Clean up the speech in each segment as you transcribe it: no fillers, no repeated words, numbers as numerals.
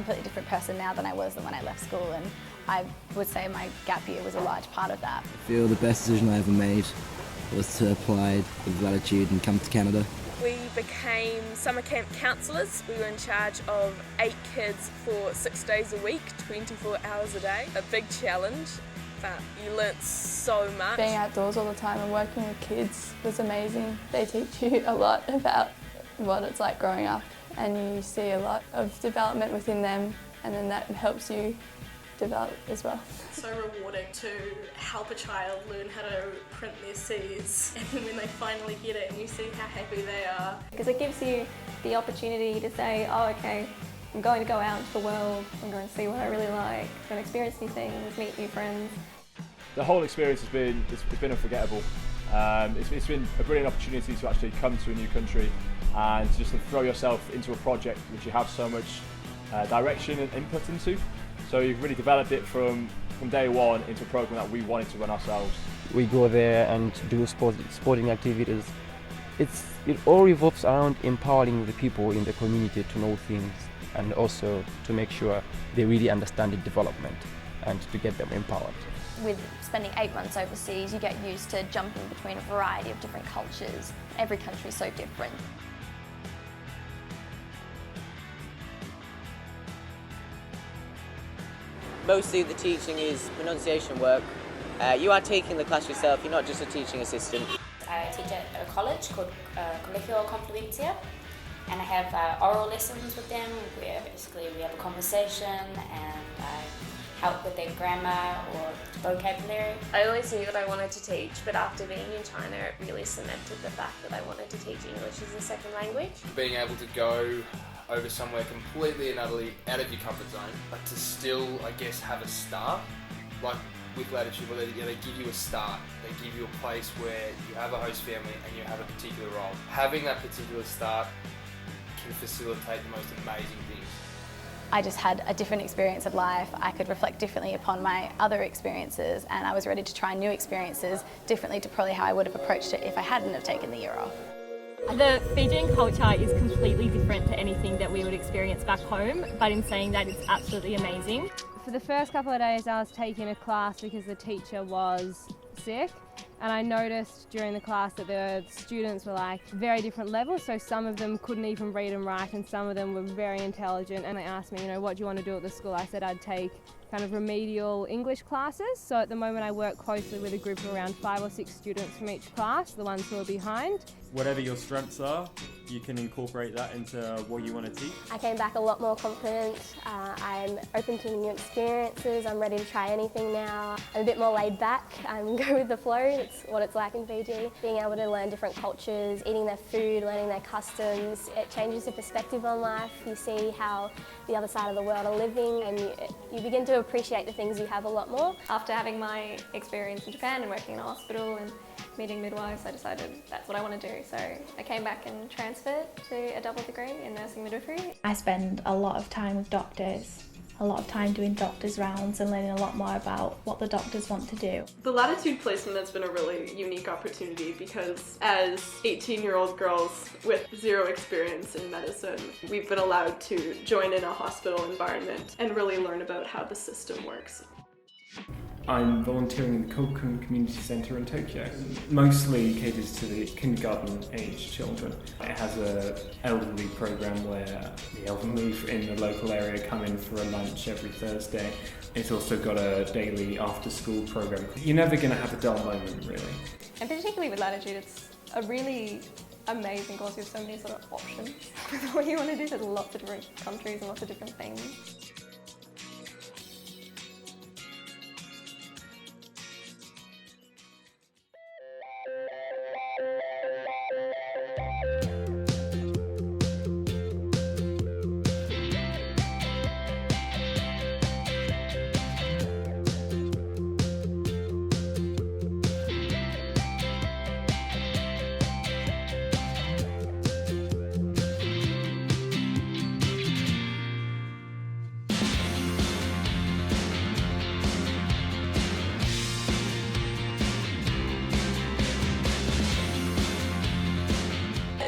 completely different person now than I was when I left school, and I would say my gap year was a large part of that. I feel the best decision I ever made was to apply with Lattitude and come to Canada. We became summer camp counsellors. We were in charge of 8 kids for 6 days a week, 24 hours a day. A big challenge, but you learnt so much. Being outdoors all the time and working with kids was amazing. They teach you a lot about what it's like growing up, and you see a lot of development within them, and then that helps you develop as well. So rewarding to help a child learn how to print their C's, and then when they finally get it and you see how happy they are. Because it gives you the opportunity to say, oh okay, I'm going to go out into the world, I'm going to see what I really like, I'm going to experience new things, meet new friends. The whole experience has been unforgettable. It's been a brilliant opportunity to actually come to a new country and just to throw yourself into a project which you have so much direction and input into. So you've really developed it from day one into a program that we wanted to run ourselves. We go there and do sporting activities. It all revolves around empowering the people in the community to know things, and also to make sure they really understand the development and to get them empowered. With spending 8 months overseas, you get used to jumping between a variety of different cultures. Every country is so different. Mostly the teaching is pronunciation work. You are taking the class yourself, you're not just a teaching assistant. I teach at a college called Colegio Complutense, and I have oral lessons with them where basically we have a conversation and I help with their grammar or vocabulary. I always knew that I wanted to teach, but after being in China it really cemented the fact that I wanted to teach English as a second language. Being able to go over somewhere completely and utterly out of your comfort zone, but to still, I guess, have a start, like with Lattitude, where they give you a start, they give you a place where you have a host family and you have a particular role. Having that particular start can facilitate the most amazing things. I just had a different experience of life. I could reflect differently upon my other experiences, and I was ready to try new experiences differently to probably how I would have approached it if I hadn't have taken the year off. The Fijian culture is completely different to anything that we would experience back home, but in saying that, it's absolutely amazing. For the first couple of days I was taking a class because the teacher was sick, and I noticed during the class that the students were like very different levels, so some of them couldn't even read and write and some of them were very intelligent, and they asked me, what do you want to do at the school? I said I'd take kind of remedial English classes. So at the moment I work closely with a group of around 5 or 6 students from each class, the ones who are behind. Whatever your strengths are, you can incorporate that into what you want to teach. I came back a lot more confident. I'm open to new experiences. I'm ready to try anything now. I'm a bit more laid back. I'm go with the flow. It's what it's like in Fiji. Being able to learn different cultures, eating their food, learning their customs, it changes your perspective on life. You see how the other side of the world are living, and you begin to appreciate the things you have a lot more. After having my experience in Japan and working in a hospital and meeting midwives, I decided that's what I want to do. So I came back and transferred to a double degree in nursing midwifery. I spend a lot of time with doctors, a lot of time doing doctors' rounds and learning a lot more about what the doctors want to do. The Lattitude placement has been a really unique opportunity because as 18-year-old girls with zero experience in medicine, we've been allowed to join in a hospital environment and really learn about how the system works. I'm volunteering in the Kokun Community Centre in Tokyo. Mostly caters to the kindergarten-aged children. It has an elderly program where the elderly in the local area come in for a lunch every Thursday. It's also got a daily after-school program. You're never going to have a dull moment, really. And particularly with Lattitude, it's a really amazing course with so many sort of options with what you want to do. There's lots of different countries and lots of different things.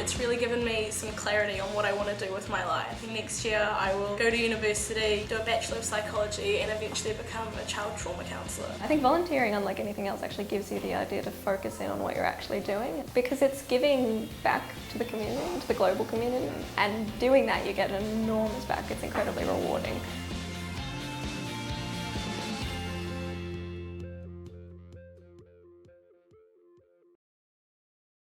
it's really given me some clarity on what I want to do with my life. Next year I will go to university, do a Bachelor of Psychology and eventually become a child trauma counsellor. I think volunteering, unlike anything else, actually gives you the idea to focus in on what you're actually doing, because it's giving back to the community, to the global community, and doing that you get an enormous back. It's incredibly rewarding.